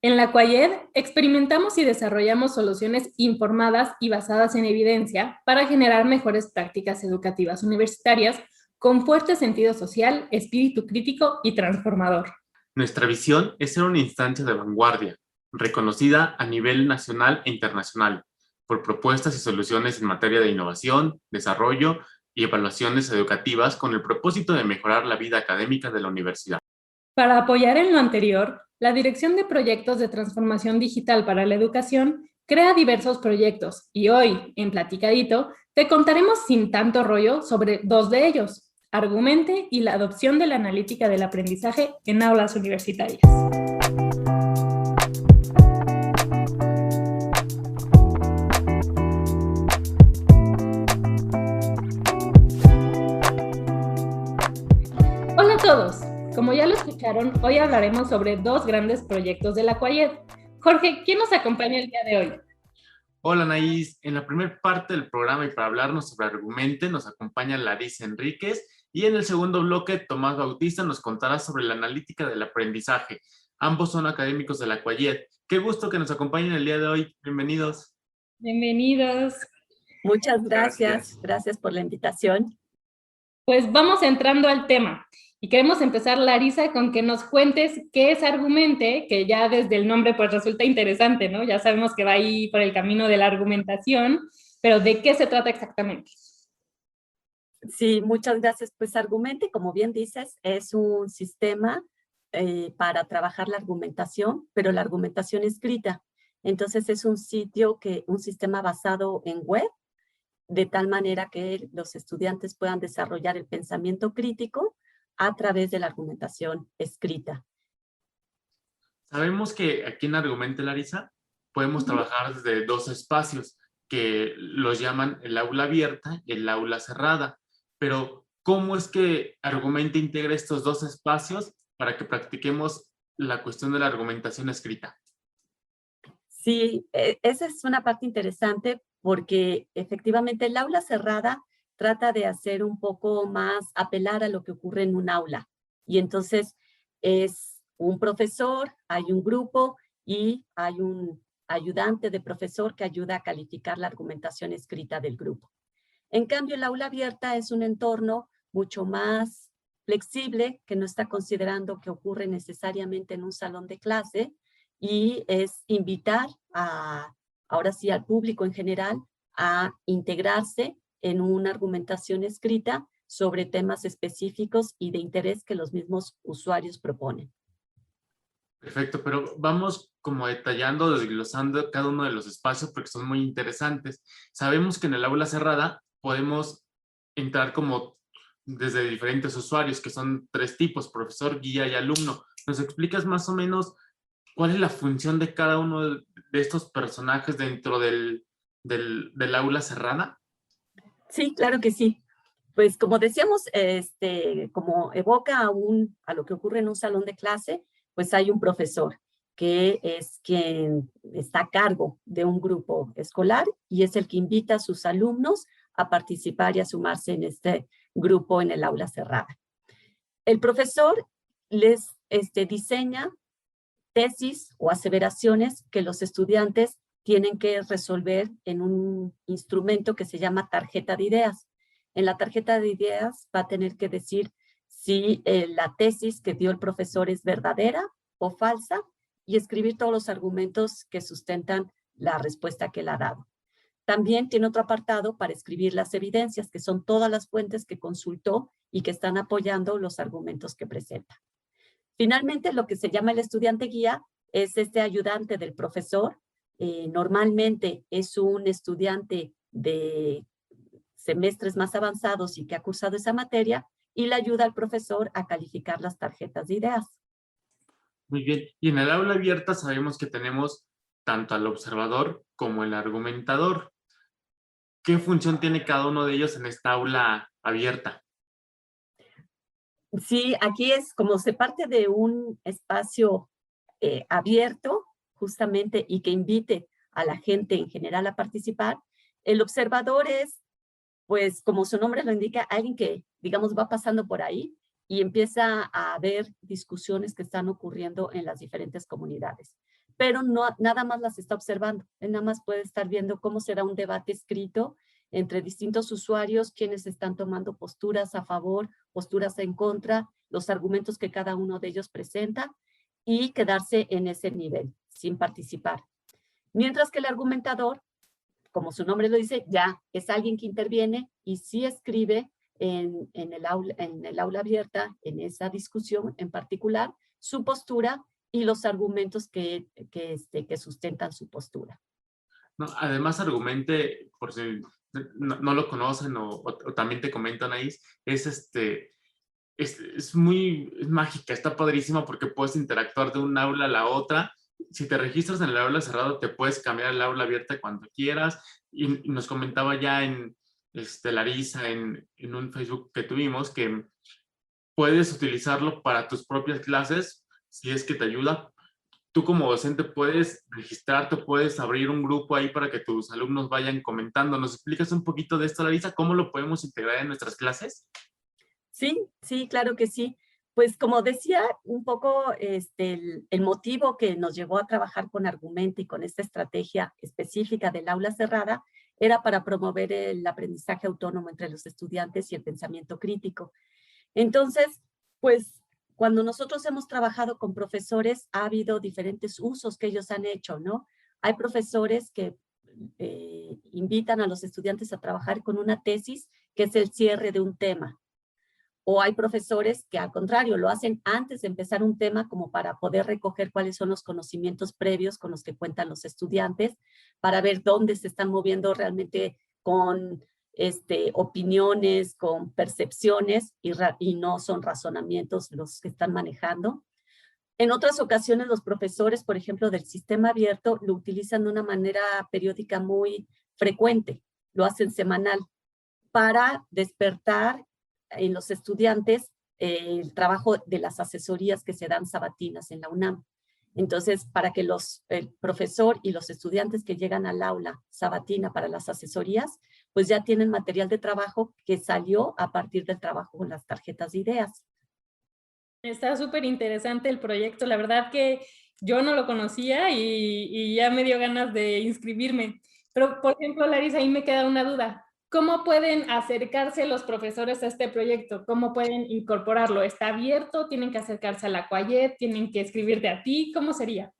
En la Quayed experimentamos y desarrollamos soluciones informadas y basadas en evidencia para generar mejores prácticas educativas universitarias con fuerte sentido social, espíritu crítico y transformador. Nuestra visión es ser una instancia de vanguardia, reconocida a nivel nacional e internacional, por propuestas y soluciones en materia de innovación, desarrollo y evaluaciones educativas con el propósito de mejorar la vida académica de la universidad. Para apoyar en lo anterior, la Dirección de Proyectos de Transformación Digital para la Educación crea diversos proyectos y hoy, en Platicadito, te contaremos sin tanto rollo sobre dos de ellos: Argumente y la adopción de la analítica del aprendizaje en aulas universitarias. Hola a todos. Como ya lo escucharon, hoy hablaremos sobre dos grandes proyectos de la Quayed. Jorge, ¿quién nos acompaña el día de hoy? Hola Anaís, en la primera parte del programa y para hablarnos sobre Argumente nos acompaña Larisa Enríquez y en el segundo bloque Tomás Bautista nos contará sobre la analítica del aprendizaje. Ambos son académicos de la Quayed. Qué gusto que nos acompañen el día de hoy. Bienvenidos. Bienvenidos. Muchas gracias. Gracias por la invitación. Pues vamos entrando al tema. Y queremos empezar, Larisa, con que nos cuentes qué es Argumente, que ya desde el nombre pues resulta interesante, ¿no? Ya sabemos que va ahí por el camino de la argumentación, pero ¿de qué se trata exactamente? Sí, muchas gracias. Pues Argumente, como bien dices, es un sistema para trabajar la argumentación, pero la argumentación escrita. Entonces es un sistema basado en web, de tal manera que los estudiantes puedan desarrollar el pensamiento crítico a través de la argumentación escrita. Sabemos que aquí en Argumente, Larisa, podemos trabajar desde dos espacios que los llaman el aula abierta y el aula cerrada. Pero, ¿cómo es que Argumente integra estos dos espacios para que practiquemos la cuestión de la argumentación escrita? Sí, esa es una parte interesante porque efectivamente el aula cerrada trata de hacer un poco más, apelar a lo que ocurre en un aula. Y entonces es un profesor, hay un grupo y hay un ayudante de profesor que ayuda a calificar la argumentación escrita del grupo. En cambio, el aula abierta es un entorno mucho más flexible, que no está considerando que ocurre necesariamente en un salón de clase, y es invitar ahora sí al público en general a integrarse en una argumentación escrita sobre temas específicos y de interés que los mismos usuarios proponen. Perfecto, pero vamos como detallando, desglosando cada uno de los espacios porque son muy interesantes. Sabemos que en el aula cerrada podemos entrar como desde diferentes usuarios, que son tres tipos: profesor, guía y alumno. ¿Nos explicas más o menos cuál es la función de cada uno de estos personajes dentro del aula cerrada? Sí, claro que sí. Pues como decíamos, como evoca a lo que ocurre en un salón de clase, pues hay un profesor que es quien está a cargo de un grupo escolar y es el que invita a sus alumnos a participar y a sumarse en este grupo en el aula cerrada. El profesor les diseña tesis o aseveraciones que los estudiantes tienen que resolver en un instrumento que se llama tarjeta de ideas. En la tarjeta de ideas va a tener que decir si la tesis que dio el profesor es verdadera o falsa y escribir todos los argumentos que sustentan la respuesta que él ha dado. También tiene otro apartado para escribir las evidencias, que son todas las fuentes que consultó y que están apoyando los argumentos que presenta. Finalmente, lo que se llama el estudiante guía es este ayudante del profesor. Normalmente es un estudiante de semestres más avanzados y que ha cursado esa materia y le ayuda al profesor a calificar las tarjetas de ideas. Muy bien. Y en el aula abierta sabemos que tenemos tanto al observador como el argumentador. ¿Qué función tiene cada uno de ellos en esta aula abierta? Sí, aquí es como se parte de un espacio abierto, justamente, y que invite a la gente en general a participar. El observador es, pues, como su nombre lo indica, alguien que, digamos, va pasando por ahí y empieza a ver discusiones que están ocurriendo en las diferentes comunidades. pero no, nada más las está observando. Él nada más puede estar viendo cómo será un debate escrito entre distintos usuarios, quienes están tomando posturas a favor, posturas en contra, los argumentos que cada uno de ellos presenta, y quedarse en ese nivel, sin participar. Mientras que el argumentador, como su nombre lo dice, ya es alguien que interviene y sí escribe en el aula abierta, en esa discusión en particular, su postura y los argumentos que sustentan su postura. No, además, argumente, por si no lo conocen o también te comentan ahí, es muy mágica, está padrísima porque puedes interactuar de un aula a la otra. Si te registras en el aula cerrado, te puedes cambiar al aula abierta cuando quieras. Y nos comentaba ya Larisa en un Facebook que tuvimos que puedes utilizarlo para tus propias clases si es que te ayuda. Tú como docente puedes registrarte, puedes abrir un grupo ahí para que tus alumnos vayan comentando. ¿Nos explicas un poquito de esto, Larisa? ¿Cómo lo podemos integrar en nuestras clases? Sí, sí, claro que sí. Pues como decía, un poco el motivo que nos llevó a trabajar con Argumente y con esta estrategia específica del aula cerrada era para promover el aprendizaje autónomo entre los estudiantes y el pensamiento crítico. Entonces, pues cuando nosotros hemos trabajado con profesores, ha habido diferentes usos que ellos han hecho, ¿no? Hay profesores que invitan a los estudiantes a trabajar con una tesis que es el cierre de un tema. O hay profesores que al contrario lo hacen antes de empezar un tema como para poder recoger cuáles son los conocimientos previos con los que cuentan los estudiantes, para ver dónde se están moviendo realmente con opiniones, con percepciones y no son razonamientos los que están manejando. En otras ocasiones los profesores, por ejemplo, del sistema abierto, lo utilizan de una manera periódica muy frecuente, lo hacen semanal, para despertar en los estudiantes el trabajo de las asesorías que se dan sabatinas en la UNAM. Entonces, para que el profesor y los estudiantes que llegan al aula sabatina para las asesorías, pues ya tienen material de trabajo que salió a partir del trabajo con las tarjetas de ideas. Está súper interesante el proyecto, la verdad que yo no lo conocía y ya me dio ganas de inscribirme. Pero, por ejemplo, Larisa, ahí me queda una duda. ¿Cómo pueden acercarse los profesores a este proyecto? ¿Cómo pueden incorporarlo? ¿Está abierto? ¿Tienen que acercarse a la Quayet? ¿Tienen que escribirte a ti? ¿Cómo sería?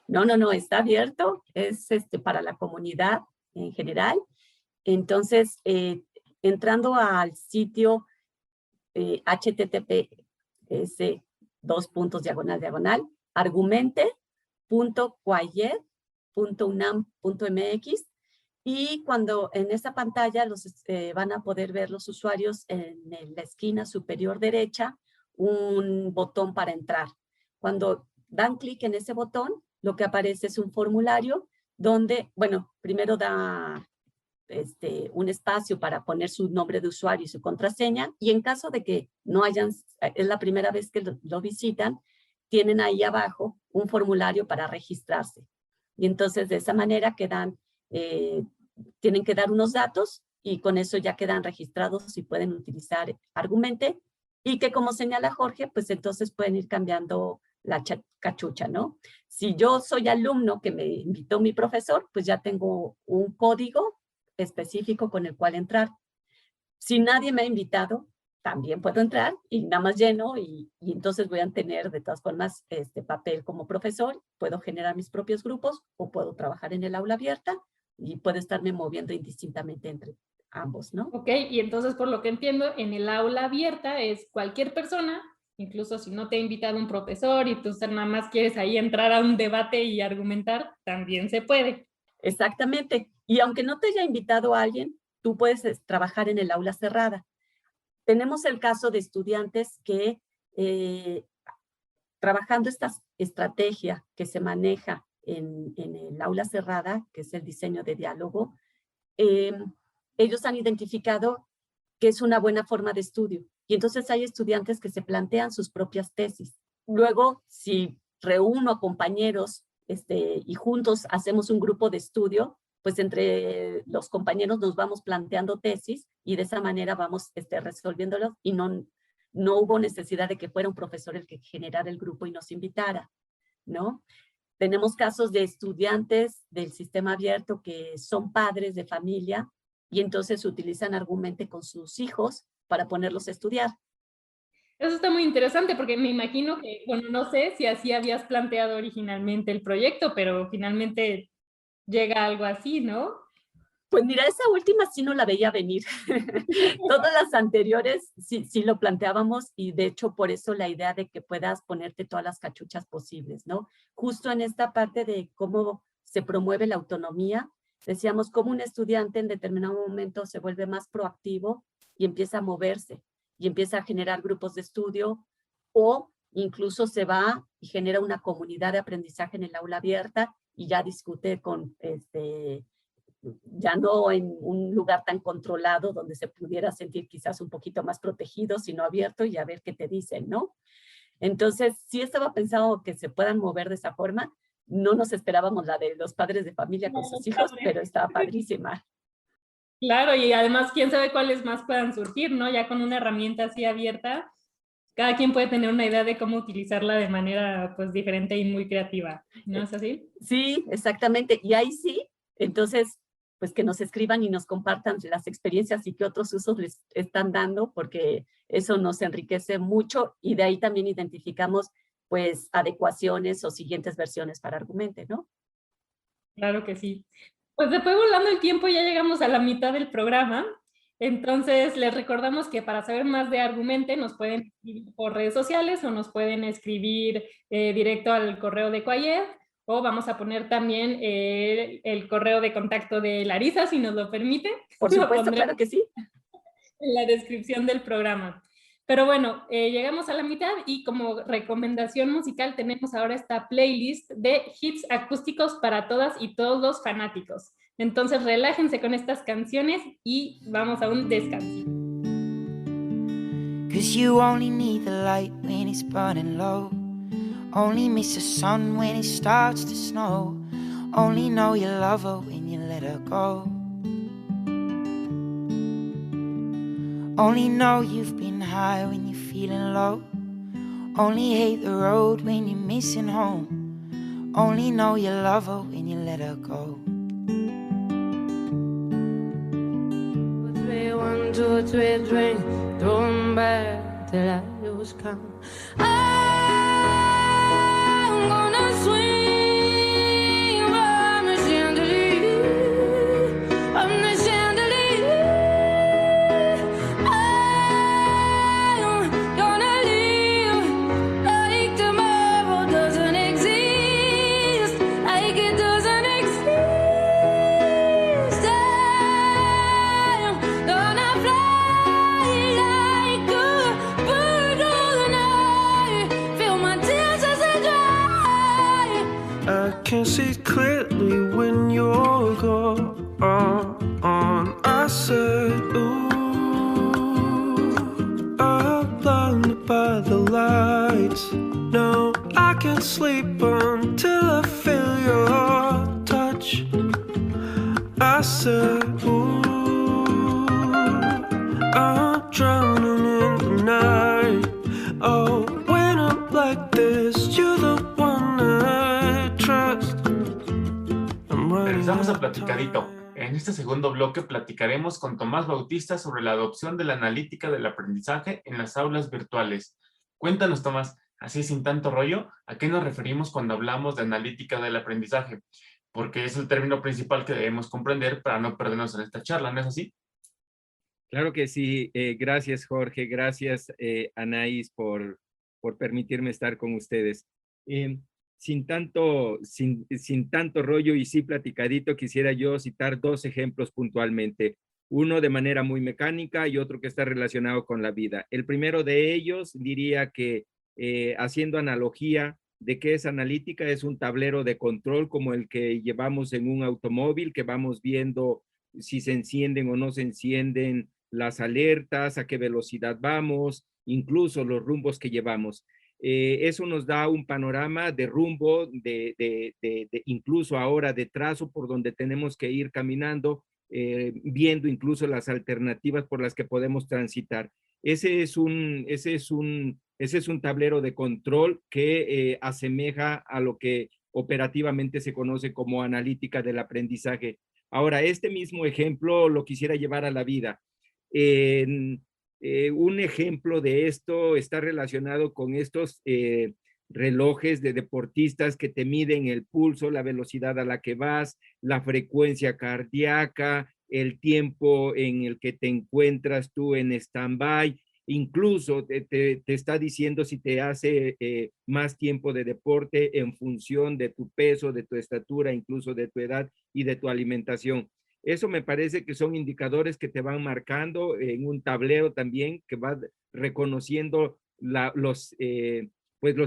No, está abierto. Es para la comunidad en general. Entonces, entrando al sitio https://, argumente.quayet.unam.mx, y cuando en esa pantalla van a poder ver los usuarios en la esquina superior derecha un botón para entrar. Cuando dan clic en ese botón, lo que aparece es un formulario donde, bueno, primero da un espacio para poner su nombre de usuario y su contraseña, y en caso de que no es la primera vez que lo visitan, tienen ahí abajo un formulario para registrarse. Y entonces de esa manera tienen que dar unos datos y con eso ya quedan registrados y pueden utilizar Argumente, y que como señala Jorge, pues entonces pueden ir cambiando la cachucha, ¿no? Si yo soy alumno que me invitó mi profesor, pues ya tengo un código específico con el cual entrar. Si nadie me ha invitado, también puedo entrar y nada más lleno y entonces voy a tener de todas formas este papel como profesor, puedo generar mis propios grupos o puedo trabajar en el aula abierta y puedo estarme moviendo indistintamente entre ambos, ¿no? Ok, y entonces por lo que entiendo, en el aula abierta es cualquier persona, incluso si no te ha invitado un profesor y tú nada más quieres ahí entrar a un debate y argumentar, también se puede. Exactamente. Y aunque no te haya invitado a alguien, tú puedes trabajar en el aula cerrada. Tenemos el caso de estudiantes que trabajando esta estrategia que se maneja en el aula cerrada, que es el diseño de diálogo, ellos han identificado que es una buena forma de estudio. Y entonces hay estudiantes que se plantean sus propias tesis. Luego, si reúno a compañeros y juntos hacemos un grupo de estudio, pues entre los compañeros nos vamos planteando tesis y de esa manera vamos resolviéndolos, y no hubo necesidad de que fuera un profesor el que generara el grupo y nos invitara. ¿no? Tenemos casos de estudiantes del sistema abierto que son padres de familia y entonces utilizan Argumente con sus hijos para ponerlos a estudiar. Eso está muy interesante porque me imagino que, bueno, no sé si así habías planteado originalmente el proyecto, pero finalmente llega algo así, ¿no? Pues mira, esa última sí no la veía venir. Todas las anteriores sí lo planteábamos y de hecho por eso la idea de que puedas ponerte todas las cachuchas posibles, ¿no? Justo en esta parte de cómo se promueve la autonomía, decíamos cómo un estudiante en determinado momento se vuelve más proactivo y empieza a moverse y empieza a generar grupos de estudio o incluso se va y genera una comunidad de aprendizaje en el aula abierta y ya discute con ya no en un lugar tan controlado donde se pudiera sentir quizás un poquito más protegido, sino abierto y a ver qué te dicen, ¿no? Entonces, sí estaba pensado que se puedan mover de esa forma. No nos esperábamos la de los padres de familia con sus hijos, pero estaba padrísima. Claro, y además, quién sabe cuáles más puedan surgir, ¿no? Ya con una herramienta así abierta, cada quien puede tener una idea de cómo utilizarla de manera, pues, diferente y muy creativa, ¿no es así? Sí, exactamente. Y ahí sí, entonces, pues que nos escriban y nos compartan las experiencias y qué otros usos les están dando, porque eso nos enriquece mucho y de ahí también identificamos, pues, adecuaciones o siguientes versiones para Argumente, ¿no? Claro que sí. Pues se fue volando el tiempo, ya llegamos a la mitad del programa. Entonces, les recordamos que para saber más de Argumente nos pueden escribir por redes sociales o nos pueden escribir directo al correo de Quayed, o vamos a poner también el correo de contacto de Larisa, si nos lo permite. Por supuesto, claro que sí. En la descripción del programa. Pero bueno, llegamos a la mitad y como recomendación musical tenemos ahora esta playlist de hits acústicos para todas y todos los fanáticos. Entonces relájense con estas canciones y vamos a un descansito. 'Cause you only need the light when it's burning low. Only miss the sun when it starts to snow. Only know you love her when you let her go. Only know you've been high when you're feeling low. Only hate the road when you're missing home. Only know you love her when you let her go. 1, 2, 3, drink, throw 'em back till I lose count. I'm gonna swing from the chandelier, from the chandelier. I'm gonna live like tomorrow doesn't exist, like it doesn't exist. I'm gonna fly like a bird all the night, feel my tears as they dry. I can see clearly when you're gone. I said, ooh, I'm blinded by the lights. No, I can't sleep until I feel your touch. I said, ooh, I'm drowning in the night. Oh, when I'm like this, you're the one I trust. I'm running Regresamos a out of Platicadito. time. En este segundo bloque platicaremos con Tomás Bautista sobre la adopción de la analítica del aprendizaje en las aulas virtuales. Cuéntanos, Tomás, así sin tanto rollo, ¿a qué nos referimos cuando hablamos de analítica del aprendizaje? Porque es el término principal que debemos comprender para no perdernos en esta charla, ¿no es así? Claro que sí. Gracias, Jorge. Gracias, Anaís, por permitirme estar con ustedes. Sin tanto rollo y sí platicadito, quisiera yo citar dos ejemplos puntualmente. Uno de manera muy mecánica y otro que está relacionado con la vida. El primero de ellos diría que, haciendo analogía de qué es analítica, es un tablero de control como el que llevamos en un automóvil, que vamos viendo si se encienden o no se encienden las alertas, a qué velocidad vamos, incluso los rumbos que llevamos. Eso nos da un panorama de rumbo, incluso ahora de trazo por donde tenemos que ir caminando, viendo incluso las alternativas por las que podemos transitar. ese es un tablero de control que asemeja a lo que operativamente se conoce como analítica del aprendizaje. Ahora, este mismo ejemplo lo quisiera llevar a la vida. Un ejemplo de esto está relacionado con estos relojes de deportistas que te miden el pulso, la velocidad a la que vas, la frecuencia cardíaca, el tiempo en el que te encuentras tú en stand-by. Incluso te está diciendo si te hace más tiempo de deporte en función de tu peso, de tu estatura, incluso de tu edad y de tu alimentación. Eso me parece que son indicadores que te van marcando en un tablero también que va reconociendo los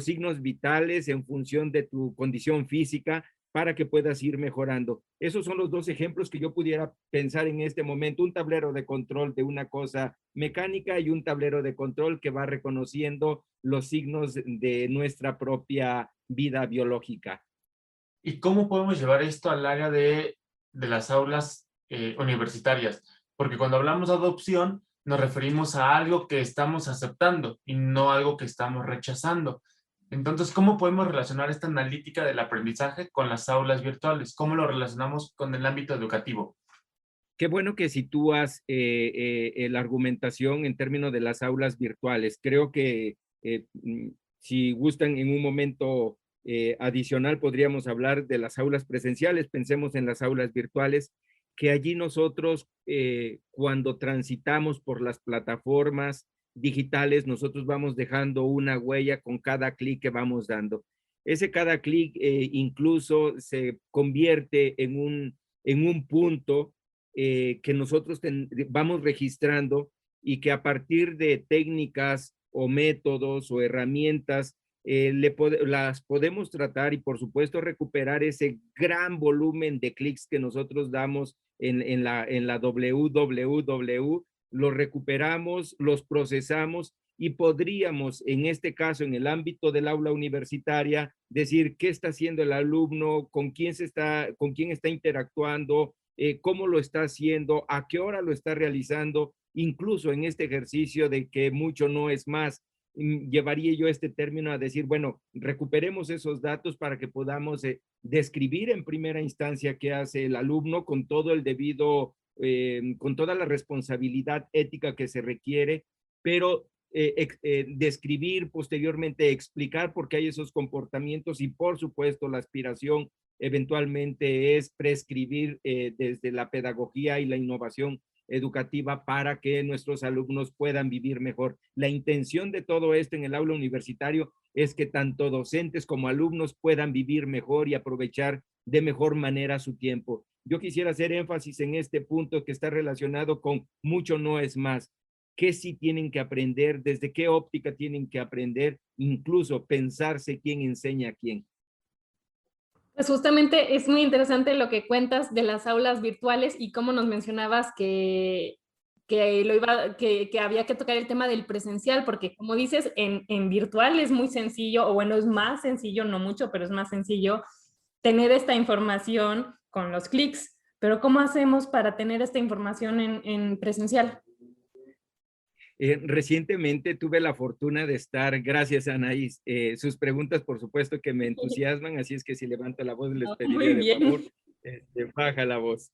signos vitales en función de tu condición física para que puedas ir mejorando. Esos son los dos ejemplos que yo pudiera pensar en este momento, un tablero de control de una cosa mecánica y un tablero de control que va reconociendo los signos de nuestra propia vida biológica. ¿Y cómo podemos llevar esto al área de las aulas universitarias? Porque cuando hablamos de adopción, nos referimos a algo que estamos aceptando y no algo que estamos rechazando. Entonces, ¿cómo podemos relacionar esta analítica del aprendizaje con las aulas virtuales? ¿Cómo lo relacionamos con el ámbito educativo? Qué bueno que sitúas la argumentación en términos de las aulas virtuales. Creo que si gustan en un momento adicional podríamos hablar de las aulas presenciales. Pensemos en las aulas virtuales, que allí nosotros cuando transitamos por las plataformas digitales, nosotros vamos dejando una huella con cada clic que vamos dando. Ese cada clic incluso se convierte en un punto que nosotros vamos registrando y que a partir de técnicas o métodos o herramientas las podemos tratar y por supuesto recuperar ese gran volumen de clics que nosotros damos en la www, los recuperamos, los procesamos y podríamos, en este caso, en el ámbito del aula universitaria, decir qué está haciendo el alumno, con quién está interactuando, cómo lo está haciendo, a qué hora lo está realizando, incluso en este ejercicio de que mucho no es más. Llevaría yo este término a decir, bueno, recuperemos esos datos para que podamos describir en primera instancia qué hace el alumno con todo el debido, con toda la responsabilidad ética que se requiere, pero describir, posteriormente explicar por qué hay esos comportamientos y por supuesto la aspiración eventualmente es prescribir desde la pedagogía y la innovación educativa para que nuestros alumnos puedan vivir mejor. La intención de todo esto en el aula universitario es que tanto docentes como alumnos puedan vivir mejor y aprovechar de mejor manera su tiempo. Yo quisiera hacer énfasis en este punto que está relacionado con mucho no es más. ¿Qué sí tienen que aprender? ¿Desde qué óptica tienen que aprender? Incluso pensarse quién enseña a quién. Pues justamente es muy interesante lo que cuentas de las aulas virtuales y cómo nos mencionabas que había que tocar el tema del presencial, porque como dices, en virtual es muy sencillo, o bueno, es más sencillo, no mucho, pero es más sencillo tener esta información con los clics. Pero ¿cómo hacemos para tener esta información en presencial? Recientemente tuve la fortuna de estar, gracias Anaís, sus preguntas por supuesto que me entusiasman, así es que si levanta la voz les pediría de favor, baja la voz.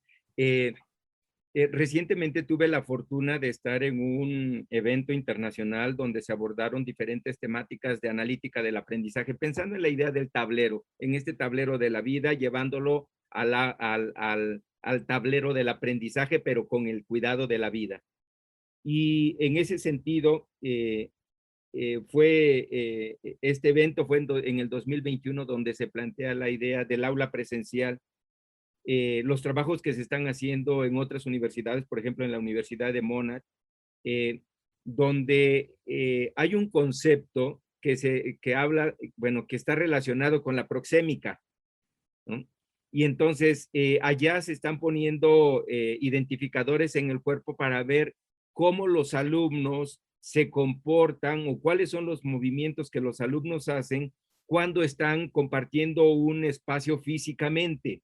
Recientemente tuve la fortuna de estar en un evento internacional donde se abordaron diferentes temáticas de analítica del aprendizaje, pensando en la idea del tablero, en este tablero de la vida, llevándolo al tablero del aprendizaje, pero con el cuidado de la vida. Y en ese sentido, este evento fue en el 2021 donde se plantea la idea del aula presencial. Los trabajos que se están haciendo en otras universidades, por ejemplo, en la Universidad de Monash, donde hay un concepto que habla, bueno, que está relacionado con la proxémica, ¿no? Y entonces allá se están poniendo identificadores en el cuerpo para ver cómo los alumnos se comportan o cuáles son los movimientos que los alumnos hacen cuando están compartiendo un espacio físicamente,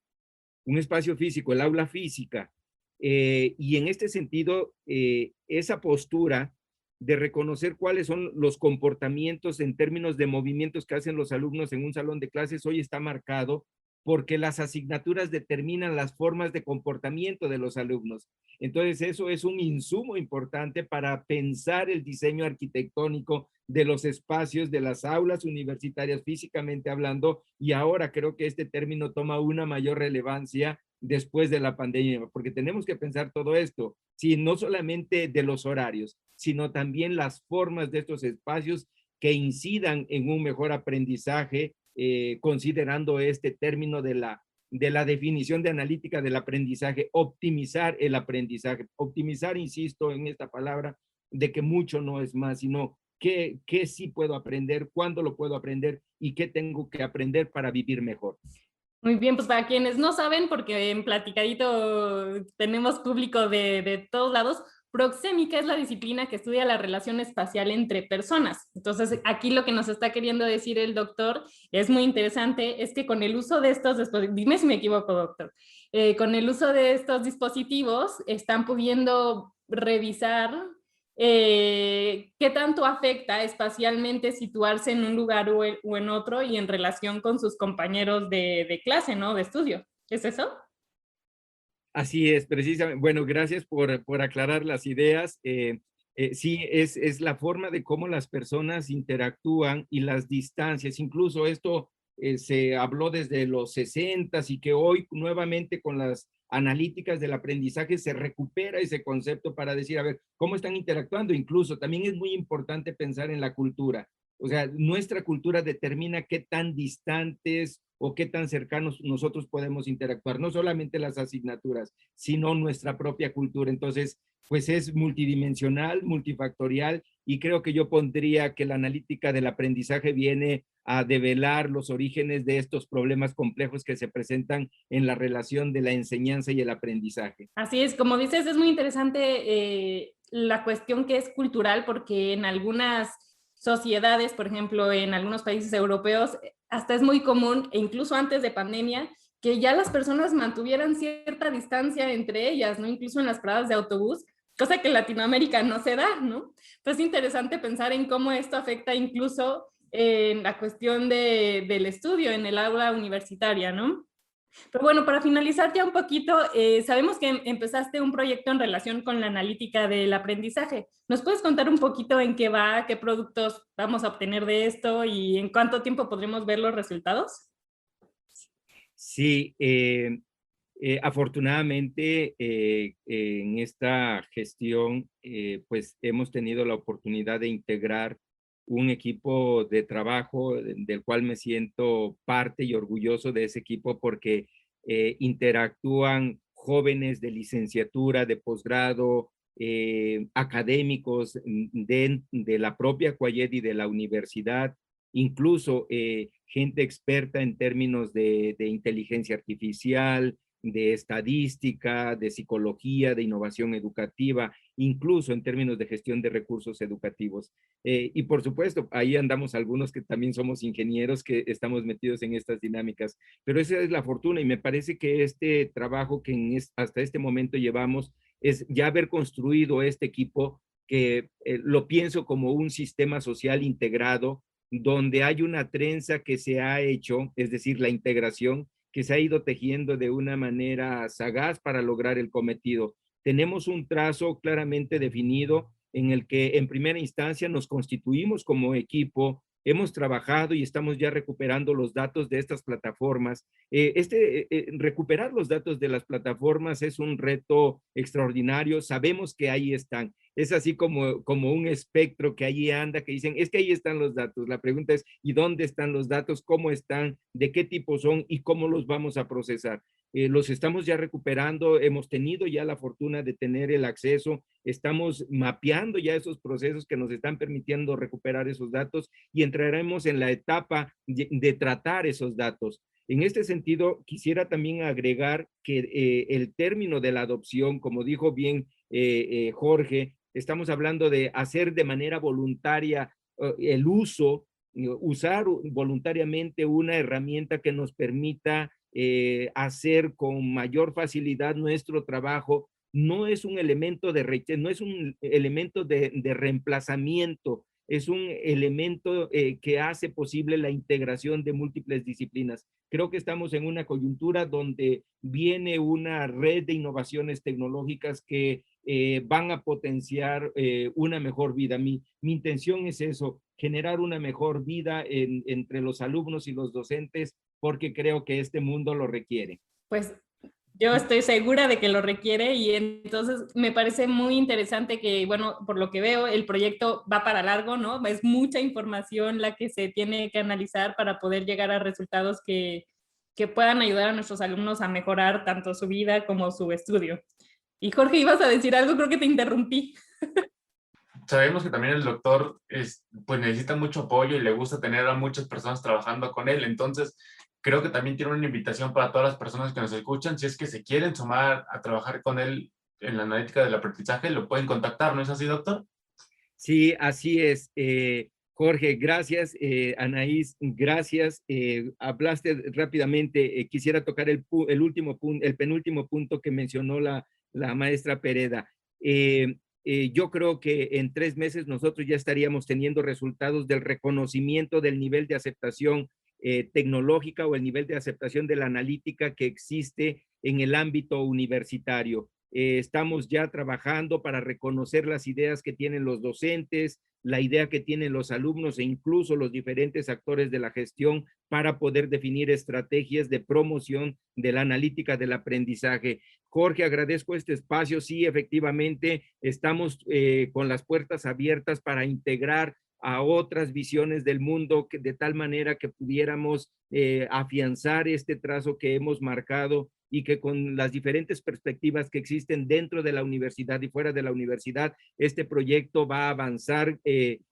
un espacio físico, el aula física. Y en este sentido, esa postura de reconocer cuáles son los comportamientos en términos de movimientos que hacen los alumnos en un salón de clases, hoy está marcado porque las asignaturas determinan las formas de comportamiento de los alumnos. Entonces, eso es un insumo importante para pensar el diseño arquitectónico de los espacios de las aulas universitarias, físicamente hablando, y ahora creo que este término toma una mayor relevancia después de la pandemia, porque tenemos que pensar todo esto, sí, no solamente de los horarios, sino también las formas de estos espacios que incidan en un mejor aprendizaje, considerando este término de la definición de analítica del aprendizaje, optimizar el aprendizaje. Optimizar, insisto en esta palabra, de que mucho no es más, sino qué sí puedo aprender, cuándo lo puedo aprender y qué tengo que aprender para vivir mejor. Muy bien, pues para quienes no saben, porque en Platicadito tenemos público de todos lados, proxémica es la disciplina que estudia la relación espacial entre personas. Entonces, aquí lo que nos está queriendo decir el doctor es muy interesante, es que con el uso de estos dispositivos, dime si me equivoco, doctor, con el uso de estos dispositivos están pudiendo revisar qué tanto afecta espacialmente situarse en un lugar o en otro y en relación con sus compañeros de clase, ¿no? De estudio. ¿Es eso? Así es, precisamente. Bueno, gracias por aclarar las ideas. Sí, es la forma de cómo las personas interactúan y las distancias. Incluso esto se habló desde los 60s y que hoy nuevamente con las analíticas del aprendizaje se recupera ese concepto para decir, a ver, ¿cómo están interactuando? Incluso también es muy importante pensar en la cultura. O sea, nuestra cultura determina qué tan distantes o qué tan cercanos nosotros podemos interactuar, no solamente las asignaturas, sino nuestra propia cultura. Entonces, pues es multidimensional, multifactorial, y creo que yo pondría que la analítica del aprendizaje viene a develar los orígenes de estos problemas complejos que se presentan en la relación de la enseñanza y el aprendizaje. Así es, como dices, es muy interesante la cuestión que es cultural, porque en algunas sociedades, por ejemplo, en algunos países europeos, hasta es muy común, e incluso antes de pandemia, que ya las personas mantuvieran cierta distancia entre ellas, ¿no? Incluso en las paradas de autobús, cosa que en Latinoamérica no se da, ¿no? Pues es interesante pensar en cómo esto afecta incluso en la cuestión del estudio en el aula universitaria, ¿no? Pero bueno, para finalizar ya un poquito, sabemos que empezaste un proyecto en relación con la analítica del aprendizaje. ¿Nos puedes contar un poquito en qué va, qué productos vamos a obtener de esto y en cuánto tiempo podremos ver los resultados? Sí, afortunadamente en esta gestión pues hemos tenido la oportunidad de integrar un equipo de trabajo del cual me siento parte y orgulloso de ese equipo porque interactúan jóvenes de licenciatura, de posgrado, académicos de la propia Cuayet y de la universidad, incluso gente experta en términos de inteligencia artificial, de estadística, de psicología, de innovación educativa, incluso en términos de gestión de recursos educativos. Y por supuesto, ahí andamos algunos que también somos ingenieros que estamos metidos en estas dinámicas, pero esa es la fortuna y me parece que este trabajo que hasta este momento llevamos es ya haber construido este equipo que lo pienso como un sistema social integrado donde hay una trenza que se ha hecho, es decir, la integración, que se ha ido tejiendo de una manera sagaz para lograr el cometido. Tenemos un trazo claramente definido en el que en primera instancia nos constituimos como equipo, hemos trabajado y estamos ya recuperando los datos de estas plataformas. Recuperar los datos de las plataformas es un reto extraordinario, sabemos que ahí están. Es así como un espectro que allí anda, que dicen, es que ahí están los datos. La pregunta es, ¿y dónde están los datos? ¿Cómo están? ¿De qué tipo son? ¿Y cómo los vamos a procesar? Los estamos ya recuperando, hemos tenido ya la fortuna de tener el acceso, estamos mapeando ya esos procesos que nos están permitiendo recuperar esos datos y entraremos en la etapa de tratar esos datos. En este sentido, quisiera también agregar que el término de la adopción, como dijo bien Jorge, estamos hablando de hacer de manera voluntaria el uso, usar voluntariamente una herramienta que nos permita hacer con mayor facilidad nuestro trabajo, no es un elemento de no es un elemento de reemplazamiento, es un elemento que hace posible la integración de múltiples disciplinas. Creo que estamos en una coyuntura donde viene una red de innovaciones tecnológicas que van a potenciar una mejor vida. Mi intención es eso, generar una mejor vida entre los alumnos y los docentes, porque creo que este mundo lo requiere. Pues yo estoy segura de que lo requiere y entonces me parece muy interesante que, bueno, por lo que veo, el proyecto va para largo, ¿no? Es mucha información la que se tiene que analizar para poder llegar a resultados que puedan ayudar a nuestros alumnos a mejorar tanto su vida como su estudio. Y Jorge, ibas a decir algo, creo que te interrumpí. Sabemos que también el doctor pues necesita mucho apoyo y le gusta tener a muchas personas trabajando con él, entonces creo que también tiene una invitación para todas las personas que nos escuchan, si es que se quieren sumar a trabajar con él en la analítica del aprendizaje, lo pueden contactar, ¿no es así, doctor? Sí, así es. Jorge, gracias. Anaís, gracias. Hablaste rápidamente. Quisiera tocar el penúltimo punto que mencionó la maestra Pereda. Yo creo que en 3 meses nosotros ya estaríamos teniendo resultados del reconocimiento del nivel de aceptación tecnológica o el nivel de aceptación de la analítica que existe en el ámbito universitario. Estamos ya trabajando para reconocer las ideas que tienen los docentes, la idea que tienen los alumnos e incluso los diferentes actores de la gestión para poder definir estrategias de promoción de la analítica del aprendizaje. Jorge, agradezco este espacio. Sí, efectivamente, estamos con las puertas abiertas para integrar a otras visiones del mundo de tal manera que pudiéramos afianzar este trazo que hemos marcado y que con las diferentes perspectivas que existen dentro de la universidad y fuera de la universidad, este proyecto va a avanzar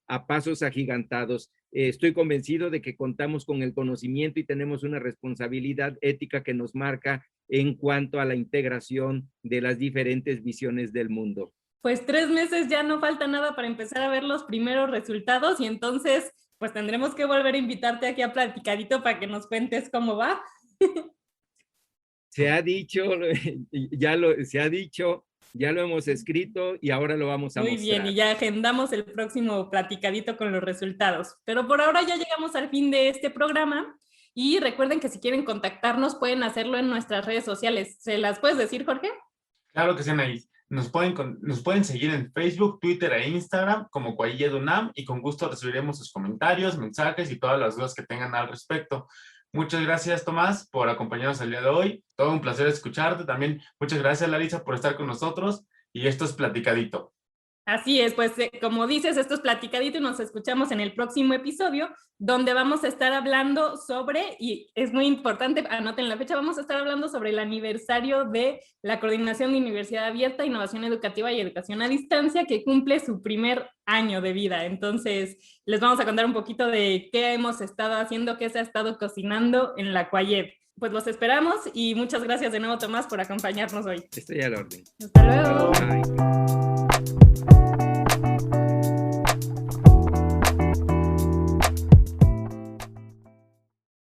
a pasos agigantados. Estoy convencido de que contamos con el conocimiento y tenemos una responsabilidad ética que nos marca en cuanto a la integración de las diferentes visiones del mundo. Pues 3 meses ya no falta nada para empezar a ver los primeros resultados y entonces pues tendremos que volver a invitarte aquí a Platicadito para que nos cuentes cómo va. Se ha dicho, ya lo hemos escrito y ahora lo vamos a mostrar. Muy bien, y ya agendamos el próximo Platicadito con los resultados. Pero por ahora ya llegamos al fin de este programa y recuerden que si quieren contactarnos pueden hacerlo en nuestras redes sociales. ¿Se las puedes decir, Jorge? Claro que sí, Anaís. Nos pueden seguir en Facebook, Twitter e Instagram como Quayyedunam y con gusto recibiremos sus comentarios, mensajes y todas las dudas que tengan al respecto. Muchas gracias, Tomás, por acompañarnos el día de hoy. Todo un placer escucharte. También muchas gracias, Larisa, por estar con nosotros. Y esto es Platicadito. Así es, pues como dices, esto es Platicadito y nos escuchamos en el próximo episodio, donde vamos a estar hablando sobre, y es muy importante, anoten la fecha, vamos a estar hablando sobre el aniversario de la Coordinación de Universidad Abierta, Innovación Educativa y Educación a Distancia, que cumple su primer año de vida. Entonces, les vamos a contar un poquito de qué hemos estado haciendo, qué se ha estado cocinando en la Quayed. Pues los esperamos y muchas gracias de nuevo, Tomás, por acompañarnos hoy. Estoy al orden. Hasta luego. Bye.